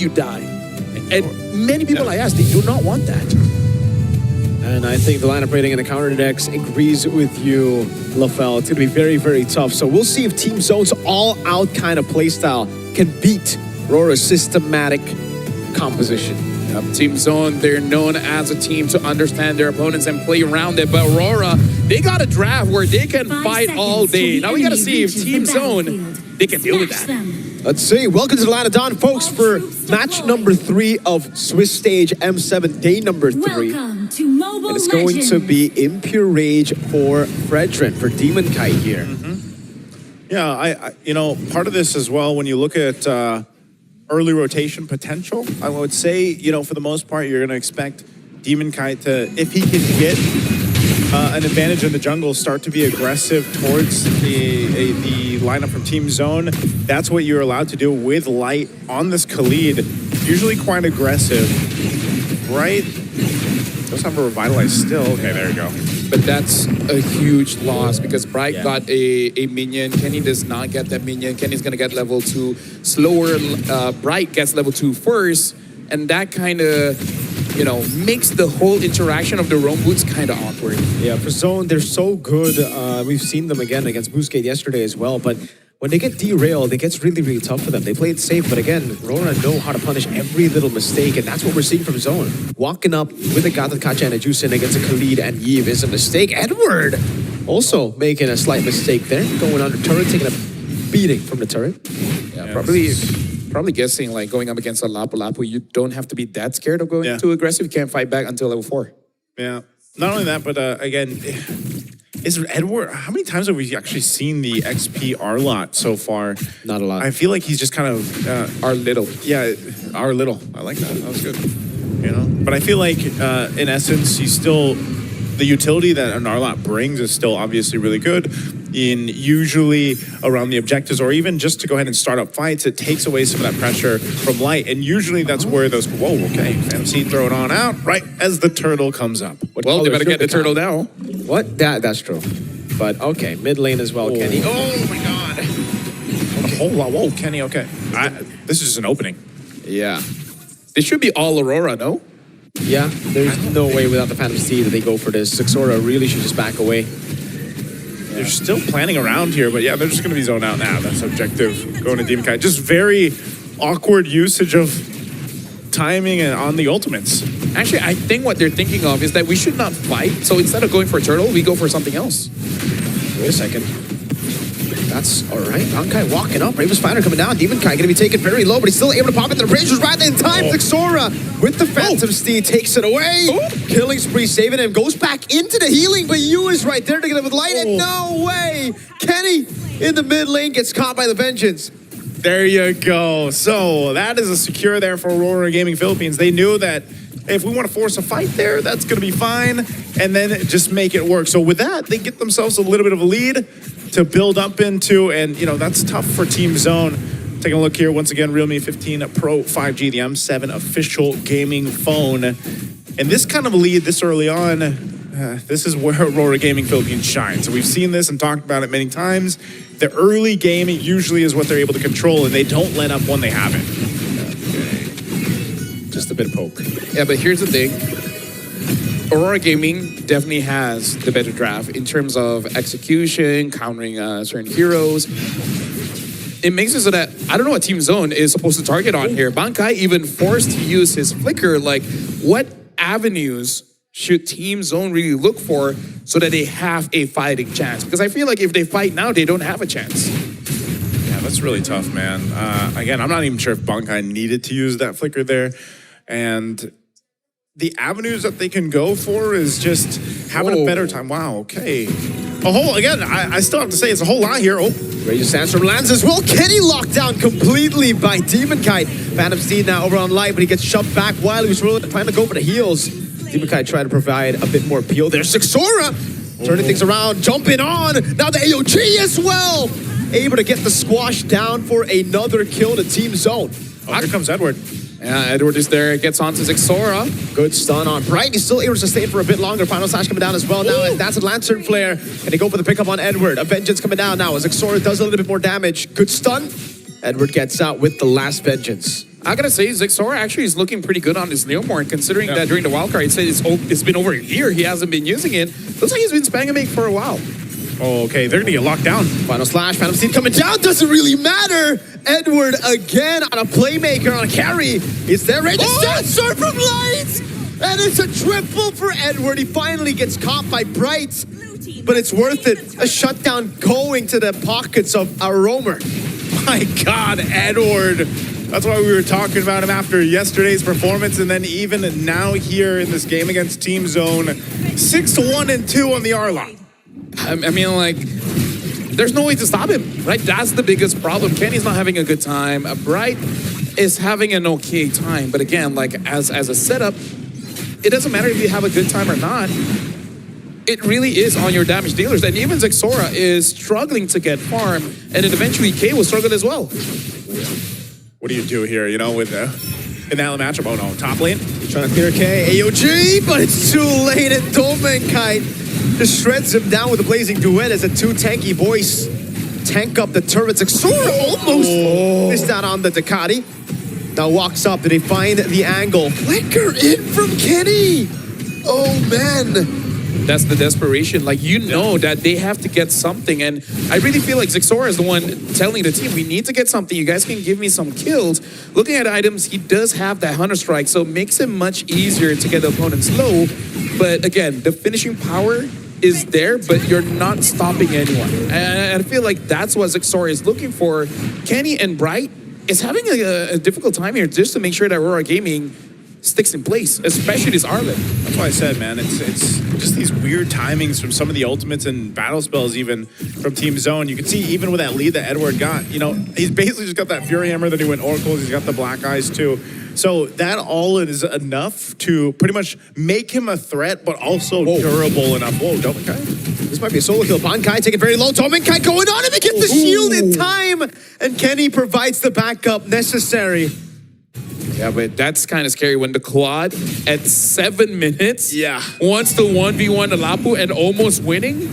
you die. And many people I ask, they do not want that. And I think the lineup rating and the counter decks agrees with you, LaFell. It's going to be very, very tough. So we'll see if Team Zone's all-out kind of playstyle can beat RORA's systematic composition. Team Zone, they're known as a team to understand their opponents and play around it. But Aurora, they got a draft where they can fight all day. Now we got to see if Team Zone, they can deal with that. Let's see. Welcome to the line of Dawn, folks, for match number 3 of Swiss Stage M7, day number 3. Welcome to Mobile And it's going to be Impure Rage for Fredrin, for Demon Kite here. Yeah, I you know, part of this as well, when you look at early rotation potential, I would say, you know, for the most part, you're going to expect Demon Kite to, if he can get an advantage in the jungle, start to be aggressive towards the lineup from Team Zone. That's what you're allowed to do with Light on this Khalid. Usually quite aggressive, right? Does have a revitalize still. Okay, there you go. But that's a huge loss because Bright got a minion. Kenny does not get that minion. Kenny's going to get level 2 slower. Bright gets level 2 first. And that kind of, you know, makes the whole interaction of the roam boots kind of awkward. Yeah, for Zone, they're so good. We've seen them again against Boostgate yesterday as well. But when they get derailed, it gets really, really tough for them. They play it safe, but again, RORA know how to punish every little mistake, and that's what we're seeing from Zone. Walking up with a Gata Kacha and a Juicin against a Khalid and Yves is a mistake. Edward also making a slight mistake there, going under turret, taking a beating from the turret. Yeah, probably guessing like going up against a Lapu Lapu, you don't have to be that scared of going too aggressive. You can't fight back until level 4. Yeah, not only that, but again, is Edward, how many times have we actually seen the XP R-Lot so far? Not a lot. I feel like he's just kind of... R little. Yeah, R little. I like that. That was good. You know? But I feel like, in essence, he's still... The utility that an R-Lot brings is still obviously really good. In usually around the objectives, or even just to go ahead and start up fights, it takes away some of that pressure from Light. And usually that's where those... Whoa, okay. MC throw it on out right as the turtle comes up. Well, they better get the turtle now. What? That's true. But okay, mid lane as well, Kenny. Oh my god. A whole lot. Whoa, Kenny, okay. This is just an opening. Yeah. This should be all Aurora, no? Yeah, there's no way without the Phantom Steed that they go for this. Sixora really should just back away. They're still planning around here, but yeah, they're just going to be zoned out now. That's objective. Going to Demon Kite. Just very awkward usage of timing and on the ultimates. Actually, I think what they're thinking of is that we should not fight. So instead of going for a turtle, we go for something else. Wait a second. That's all right. Bankai walking up. Raven's Fighter coming down. Demon Kai going to be taken very low, but he's still able to pop into the bridge. Right in time. Xora with the Phantom Steed takes it away. Killing spree, saving him. Goes back into the healing, but Yu is right there to get him with Light. And no way. Kenny in the mid lane gets caught by the Vengeance. There you go. So that is a secure there for Aurora Gaming Philippines. They knew that if we want to force a fight there, that's going to be fine. And then just make it work. So with that, they get themselves a little bit of a lead to build up into, and you know, that's tough for Team Zone. Taking a look here, once again, Realme 15 Pro 5G, the M7 official gaming phone. And this kind of lead this early on, this is where Aurora Gaming Philippines shines. So we've seen this and talked about it many times. The early game usually is what they're able to control, and they don't let up when they have it. Okay. Just a bit of poke. Yeah, but here's the thing. Aurora Gaming definitely has the better draft in terms of execution, countering certain heroes. It makes it so that, I don't know what Team Zone is supposed to target on here. Bankai even forced to use his flicker. Like, what avenues should Team Zone really look for so that they have a fighting chance? Because I feel like if they fight now, they don't have a chance. Yeah, that's really tough, man. Again, I'm not even sure if Bankai needed to use that flicker there. And the avenues that they can go for is just having a better time. Wow, okay. Again, I still have to say it's a whole lot here. Rage Sandstorm lands as well. Kenny locked down completely by Demon Kite. Phantom Steed now over on Light, but he gets shoved back while he was trying to go for the heals. Demon Kite trying to provide a bit more appeal there. Sixora turning things around, jumping on. Now the AOG as well. Able to get the squash down for another kill to Team Zone. Oh, here comes Edward. Yeah, Edward is there, gets onto Xora. Good stun on Bright. He's still able to sustain for a bit longer. Final Slash coming down as well now. And that's a Lantern Flare. And they go for the pickup on Edward. A Vengeance coming down now as Xora does a little bit more damage. Good stun. Edward gets out with the last Vengeance. I gotta say, Zixora actually is looking pretty good on his Neomorph, considering that during the wildcard, it said it's been over a year he hasn't been using it. Looks like he's been spamming it for a while. Oh, okay, they're gonna get locked down. Final slash, Phantom Steed coming down, doesn't really matter. Edward again on a playmaker, on a carry. It's there, ready to start, Sword from Lights! And it's a triple for Edward. He finally gets caught by Bright, but it's worth it. A shutdown going to the pockets of Aurora. My God, Edward. That's why we were talking about him after yesterday's performance, and then even now here in this game against Team Zone, 6-1 and 2 on the R-Lock. I mean, like, there's no way to stop him, right? That's the biggest problem. Kenny's not having a good time. Bright is having an okay time, but again, like as a setup, it doesn't matter if you have a good time or not. It really is on your damage dealers, and even Zixora is struggling to get farm, and then eventually K will struggle as well. What do you do here, you know, with in that matchup? Oh no, top lane. Trying to clear K, AOG, but it's too late, and Domenkite just shreds him down with a blazing duet as the two tanky boys tank up the turrets. Zixora almost missed out on the Ducati. Now walks up, did he find the angle? Flicker in from Kenny! Oh man! That's the desperation. Like, you know that they have to get something, and I really feel like Zixora is the one telling the team, we need to get something. You guys can give me some kills. Looking at items, he does have that Hunter Strike, so it makes it much easier to get the opponents low. But again, the finishing power is there, but you're not stopping anyone. And I feel like that's what Zixora is looking for. Kenny and Bright is having a difficult time here just to make sure that Aurora Gaming sticks in place, especially this Arlen. That's why I said, man, it's just these weird timings from some of the ultimates and battle spells, even from Team Zone. You can see even with that lead that Edward got, you know, he's basically just got that Fury Hammer, then he went Oracles, he's got the Black Eyes too. So that all is enough to pretty much make him a threat, but also durable enough. Whoa, Domenkite. This might be a solo kill. Bankai taking very low. Domenkite going on him. He gets the shield in time. And Kenny provides the backup necessary. Yeah, but that's kind of scary when the quad at 7 minutes wants to 1v1 Alapu and almost winning.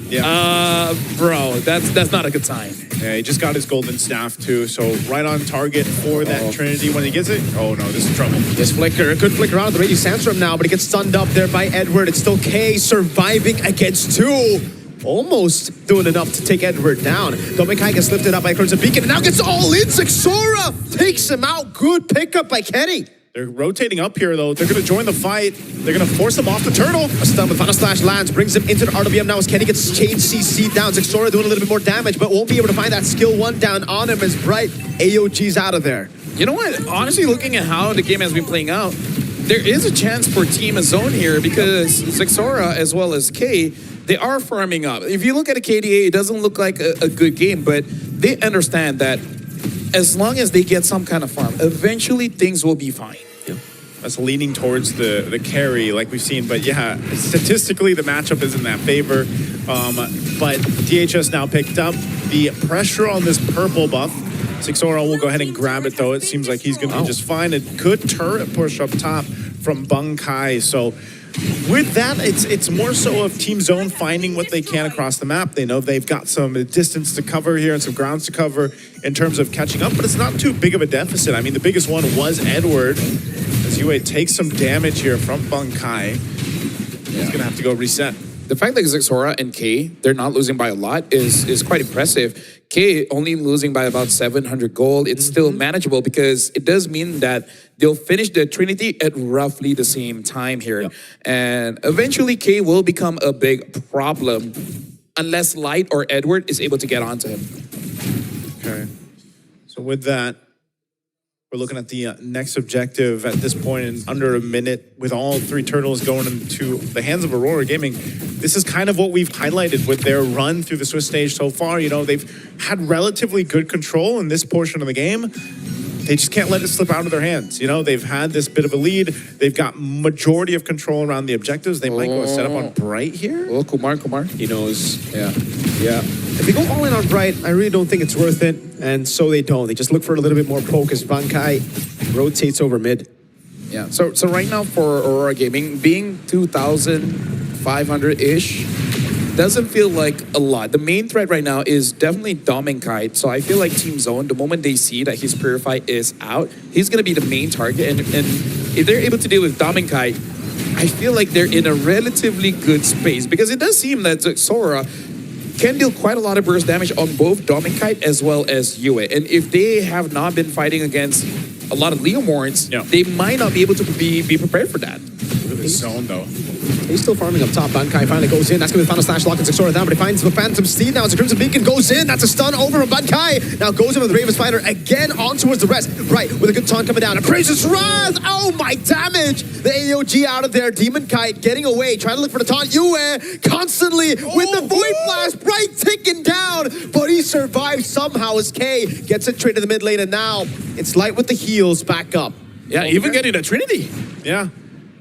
Yeah. Bro, that's not a good sign. Yeah, he just got his golden staff too, so right on target for that Trinity when he gets it. Oh no, this is trouble. Yes, Flicker. Could flicker out of the Radiant Sandstorm now, but he gets stunned up there by Edward. It's still K surviving against two. Almost doing enough to take Edward down. Domenkite gets lifted up by Crimson Beacon and now gets all in. Zixora takes him out. Good pickup by Kenny. They're rotating up here, though. They're going to join the fight. They're going to force him off the turtle. A stun with Final Slash lands, brings him into the RWM now as Kenny gets chain CC down. Zixora doing a little bit more damage, but won't be able to find that skill 1 down on him as Bright AOG's out of there. You know what? Honestly, looking at how the game has been playing out, there is a chance for Team Zone here because Zixora as well as K, they are farming up. If you look at a KDA, it doesn't look like a good game, but they understand that as long as they get some kind of farm, eventually things will be fine. That's leaning towards the carry like we've seen. But yeah, statistically, the matchup is in that favor. But DHS now picked up the pressure on this purple buff. Zixora will go ahead and grab it, though. It seems like he's going to be just fine. A good turret push up top from Bankai. So with that, it's more so of Team Zone finding what they can across the map. They know they've got some distance to cover here and some grounds to cover in terms of catching up, but it's not too big of a deficit. I mean, the biggest one was Edward. As UA takes some damage here from Bankai. He's going to have to go reset. The fact that Zixora and K, they're not losing by a lot is quite impressive. K only losing by about 700 gold. It's still manageable because it does mean that they'll finish the Trinity at roughly the same time here. Yep. And eventually K will become a big problem unless Light or Edward is able to get onto him. Okay. So with that, we're looking at the next objective at this point in under a minute with all 3 turtles going into the hands of Aurora Gaming. This is kind of what we've highlighted with their run through the Swiss stage so far. You know, they've had relatively good control in this portion of the game. They just can't let it slip out of their hands. You know, they've had this bit of a lead. They've got majority of control around the objectives. They might go set up on Bright here. Oh, Kumar. He knows. Yeah. If they go all in on Bright, I really don't think it's worth it. And so they don't. They just look for a little bit more poke as Bankai rotates over mid. Yeah. So right now for Aurora Gaming, being 2,500-ish, doesn't feel like a lot. The main threat right now is definitely Dom and Kite. So I feel like Team Zone, the moment they see that his Purify is out, he's going to be the main target. And if they're able to deal with Dom and Kite, I feel like they're in a relatively good space because it does seem that Sora can deal quite a lot of burst damage on both Dom and Kite as well as Yue. And if they have not been fighting against a lot of Leomorns, they might not be able to be prepared for that. Look at this zone, though. He's still farming up top. Bankai finally goes in. That's going to be the final slash lock and Zixora down, but he finds the Phantom Steed now as the Crimson Beacon goes in. That's a stun over from Bankai. Now goes in with the Raven Spider again on towards the rest. Right, with a good taunt coming down. A Precious Wrath! Oh my damage! The AOG out of there. Demon Kite getting away. Trying to look for the taunt. Yue constantly with the Void Blast. Bright ticking down, but he survives somehow as K gets it straight to the mid lane, and now it's Light with the heals back up. Yeah, even getting a Trinity. Yeah.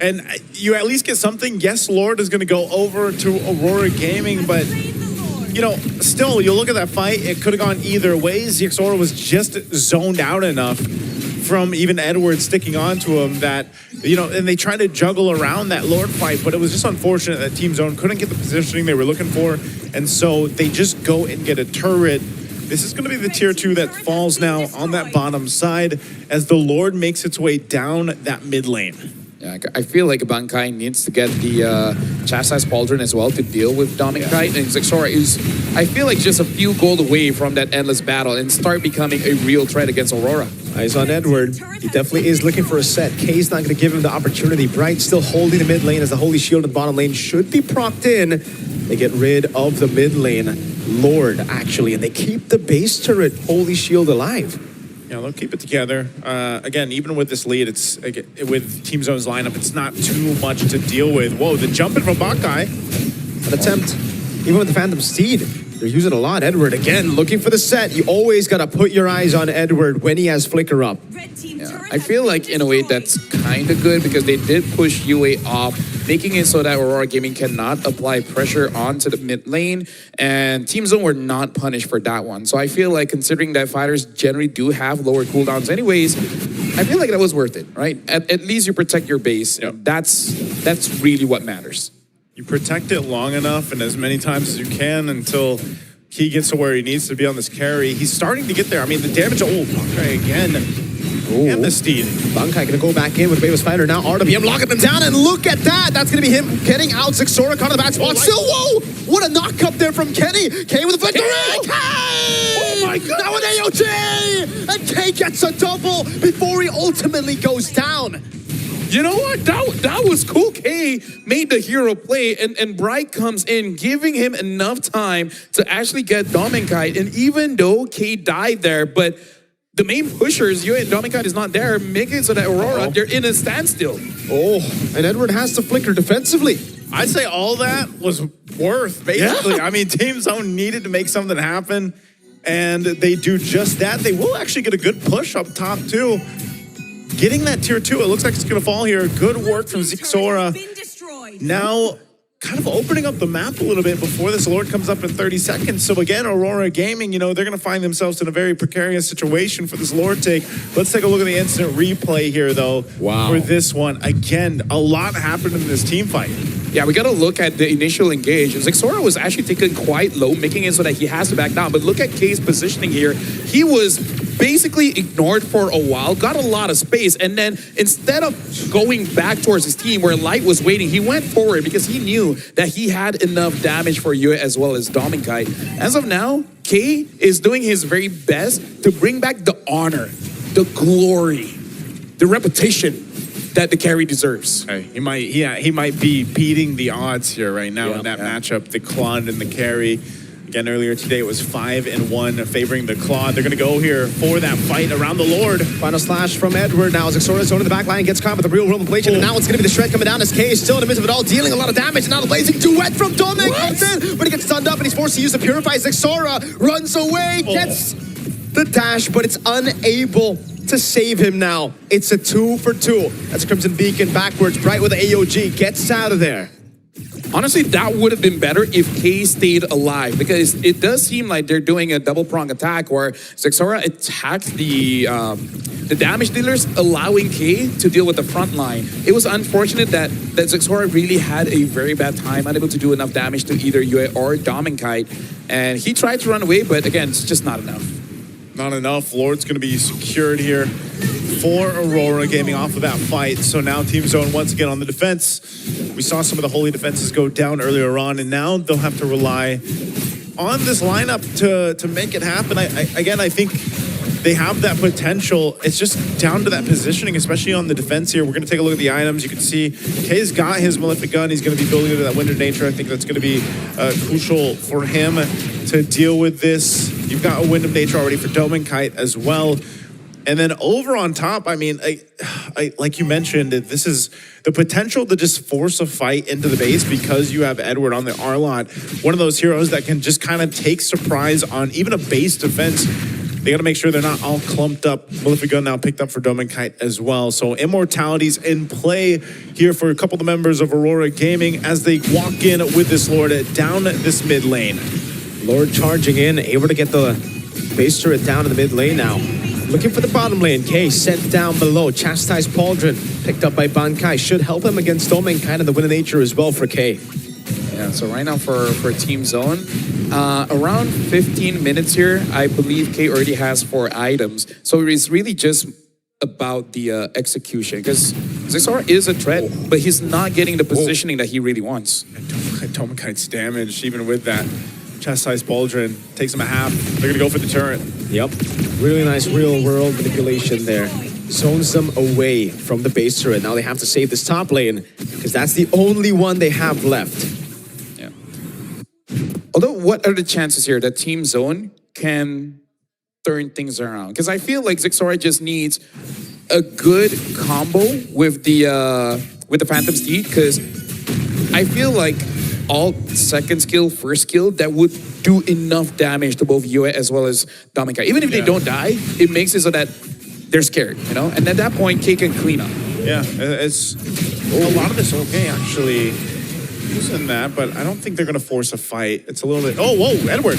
And you at least get something. Yes, Lord is going to go over to Aurora Gaming, but, you know, still, you look at that fight, it could have gone either way. Zixora was just zoned out enough from even Edward sticking on to him that, you know, and they tried to juggle around that Lord fight, but it was just unfortunate that Team Zone couldn't get the positioning they were looking for, and so they just go and get a turret. This is going to be the tier 2 that falls now on that bottom side as the Lord makes its way down that mid lane. Yeah, I feel like Bankai needs to get the Chastise Pauldron as well to deal with Dom and Kite. And Zixora is, I feel like, just a few gold away from that endless battle and start becoming a real threat against Aurora. Eyes on Edward. He definitely is looking for a set. K's not going to give him the opportunity. Bright still holding the mid lane as the Holy Shield in the bottom lane should be procced in. They get rid of the mid lane Lord, actually, and they keep the base turret Holy Shield alive. Yeah, they'll keep it together. Again, even with this lead, it's with Team Zone's lineup, it's not too much to deal with. Whoa, the jump in from Bankai. An attempt, even with the Phantom Steed. They're using a lot. Edward, again, looking for the set. You always got to put your eyes on Edward when he has Flicker up. Yeah, I feel like, in a way, that's kind of good because they did push Yue off, making it so that Aurora Gaming cannot apply pressure onto the mid lane, and Team Zone were not punished for that one. So I feel like, considering that fighters generally do have lower cooldowns anyways, I feel like that was worth it, right? At least you protect your base. Yep. That's really what matters. You protect it long enough and as many times as you can until he gets to where he needs to be on this carry. He's starting to get there. I mean, the damage, Bankai again. And the Steed. Bankai gonna go back in with Raven Spider now. RWM locking them down, and look at that. That's gonna be him getting out. Zixora caught in the back spot. Still, whoa! What a knock up there from Kenny. K with the flicker. Oh my God! Now an AOG! And K gets a double before he ultimately goes down. You know what? That was cool. K made the hero play, and Bright comes in, giving him enough time to actually get Dom and Kite. And even though K died there, but the main pushers, Yue and Dom and Kite is not there, making it so that Aurora, they're in a standstill. Oh, and Edward has to flicker defensively. I'd say all that was worth, basically. Yeah. I mean, Team Zone needed to make something happen, and they do just that. They will actually get a good push up top, too. Getting that tier 2, it looks like it's going to fall here. Good work from Zixora. Now, kind of opening up the map a little bit before this Lord comes up in 30 seconds. So again, Aurora Gaming, you know, they're going to find themselves in a very precarious situation for this Lord take. Let's take a look at the instant replay here, though, for this one. Again, a lot happened in this team fight. Yeah, we got to look at the initial engage. Zixora was actually taken quite low, making it so that he has to back down. But look at K's positioning here. He was basically ignored for a while, got a lot of space, and then instead of going back towards his team where Light was waiting, he went forward because he knew that he had enough damage for Yue as well as Dom and Kite. As of now, K is doing his very best to bring back the honor, the glory, the reputation that the carry deserves. Hey, he might be beating the odds here right now in that matchup, the Claude and the carry. Again, earlier today it was 5-1 favoring the Claude. They're going to go here for that fight around the Lord. Final slash from Edward. Now Zixora's on the back line, gets caught with the real world ablation, and now it's going to be the shred coming down as K is still in the midst of it all, dealing a lot of damage. And now the blazing duet from Dominic comes in, but he gets stunned up and he's forced to use the Purify. Zixora runs away, gets the dash, but it's unable to save him now. It's a 2 for 2. That's Crimson Beacon backwards. Bright with the AOG gets out of there. Honestly, that would have been better if K stayed alive, because it does seem like they're doing a double prong attack where Zexora attacked the damage dealers, allowing K to deal with the front line. It was unfortunate that Zexora really had a very bad time, unable to do enough damage to either Yue or Dominkite, and he tried to run away, but again, it's just not enough. Not enough. Lord's going to be secured here for Aurora Gaming off of that fight. So now Team Zone once again on the defense. We saw some of the holy defenses go down earlier on, and now they'll have to rely on this lineup to make it happen. I think they have that potential. It's just down to that positioning, especially on the defense here. We're going to take a look at the items. You can see Kay's got his Malefic Gun. He's going to be building into that Wind of Nature. I think that's going to be crucial for him to deal with this. You've got a Wind of Nature already for Dominkite as well. And then over on top, I mean, like you mentioned, this is the potential to just force a fight into the base because you have Edward on the R-Lot. One of those heroes that can just kind of take surprise on even a base defense. They got to make sure they're not all clumped up. Malefic Gun now picked up for Dominkite as well. So Immortality's in play here for a couple of the members of Aurora Gaming as they walk in with this Lord down this mid lane. Lord charging in, able to get the base turret down in the mid lane now. Looking for the bottom lane. K sent down below. Chastised Pauldron picked up by Bankai. Should help him against Dominkite and the Wind of Nature as well for K. Yeah, so right now for Team Zone, around 15 minutes here, I believe K already has 4 items. So it's really just about the execution, because Zexora is a threat, but he's not getting the positioning that he really wants. Dominkite's damage, even with that. Chastised Pauldron takes him a half. They're going to go for the turret. Yep. Really nice real-world manipulation there. Zones them away from the base turret. Now they have to save this top lane, because that's the only one they have left. Yeah. Although, what are the chances here that Team Zone can turn things around? Because I feel like Zexora just needs a good combo with the Phantom Steed, because I feel like alt, second skill, first skill, that would do enough damage to both Yue as well as Dominkite. Even if they don't die, it makes it so that they're scared, you know? And at that point, K can clean up. Yeah, it's a lot of this okay, actually, using that, but I don't think they're going to force a fight. It's a little bit... Oh, whoa, Edward.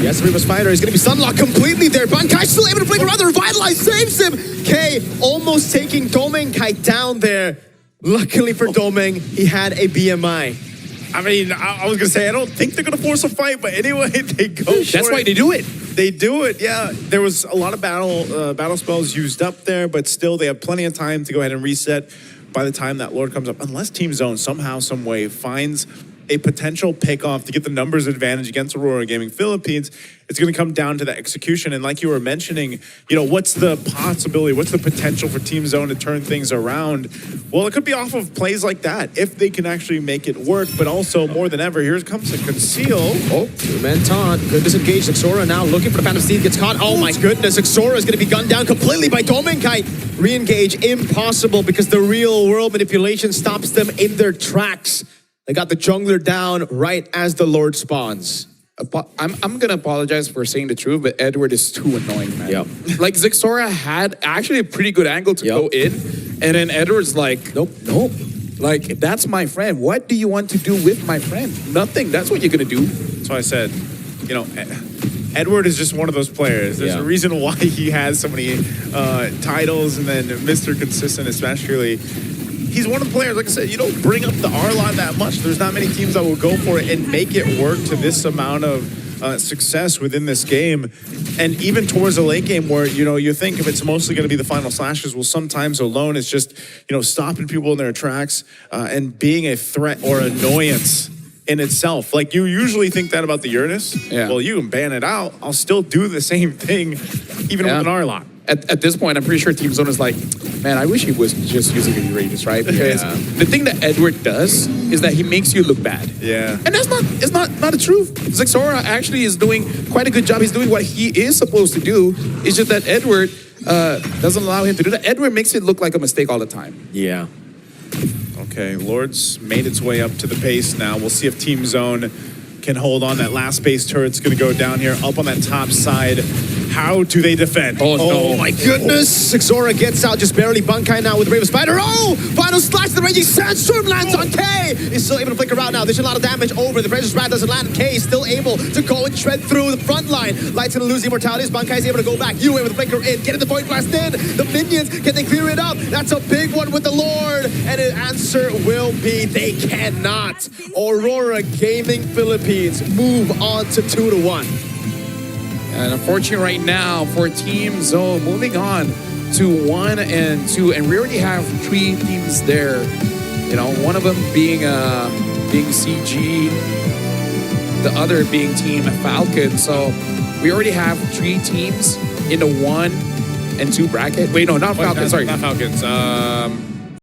Yes, Reba's Fighter is going to be sunlocked completely there. Bankai still able to blink around. The Revitalize saves him. K almost taking Dominkite down there. Luckily for Doming, he had a BMI. I mean, I was going to say, I don't think they're going to force a fight, but anyway, they go for it. That's why they do it. They do it, yeah. There was a lot of battle spells used up there, but still they have plenty of time to go ahead and reset by the time that Lord comes up. Unless Team Zone somehow, some way finds a potential pick-off to get the numbers advantage against Aurora Gaming Philippines, it's going to come down to the execution. And like you were mentioning, you know, what's the possibility, what's the potential for Team Zone to turn things around? Well, it could be off of plays like that, if they can actually make it work. But also, more than ever, here comes the Conceal. Oh, two-man taunt. Good disengage. Zexora now looking for the Phantom Steed. Gets caught. Oh my goodness. Zexora is going to be gunned down completely by Dominkite. Re-engage impossible because the real world manipulation stops them in their tracks. They got the jungler down right as the Lord spawns. I'm going to apologize for saying the truth, but Edward is too annoying, man. Yep. Like, Zexora had actually a pretty good angle to go in, and then Edward's like, nope. Like, that's my friend. What do you want to do with my friend? Nothing. That's what you're going to do. That's why I said, you know, Edward is just one of those players. There's a reason why he has so many titles, and then Mr. Consistent especially. He's one of the players, like I said, you don't bring up the R-Lot that much. There's not many teams that will go for it and make it work to this amount of success within this game. And even towards the late game where, you know, you think if it's mostly going to be the final slashes, well, sometimes alone it's just, you know, stopping people in their tracks and being a threat or annoyance in itself. Like, you usually think that about the Uranus. Yeah. Well, you can ban it out. I'll still do the same thing, even with an R-Lot. At this point, I'm pretty sure Team Zone is like, man, I wish he was just using a Uranus, right? Because the thing that Edward does is that he makes you look bad. Yeah. And that's not the truth. Zexora actually is doing quite a good job. He's doing what he is supposed to do. It's just that Edward doesn't allow him to do that. Edward makes it look like a mistake all the time. Yeah. Okay, Lord's made its way up to the base now. We'll see if Team Zone can hold on. That last base turret's going to go down here, up on that top side. How do they defend? Oh, no. My goodness! Xora gets out just barely. Bunkai now with Raven Spider. Oh! Final slash to the raging Sandstorm lands on K! He's still able to flicker out now. There's a lot of damage over. The Precious Rat doesn't land. K is still able to go and shred through the front line. Light's gonna lose the immortality. Bunkai is able to go back. UA with the flicker in. Getting the Void Blast in. The minions, can they clear it up? That's a big one with the Lord. And the answer will be they cannot. Aurora Gaming Philippines move on to 2-1. And unfortunately right now for Team Zoe, moving on to 1 and 2, and we already have 3 teams there. You know, one of them being CG, the other being Team Falcon. So we already have 3 teams in the 1 and 2 bracket. Wait, no, not Falcon. Sorry, not Falcons.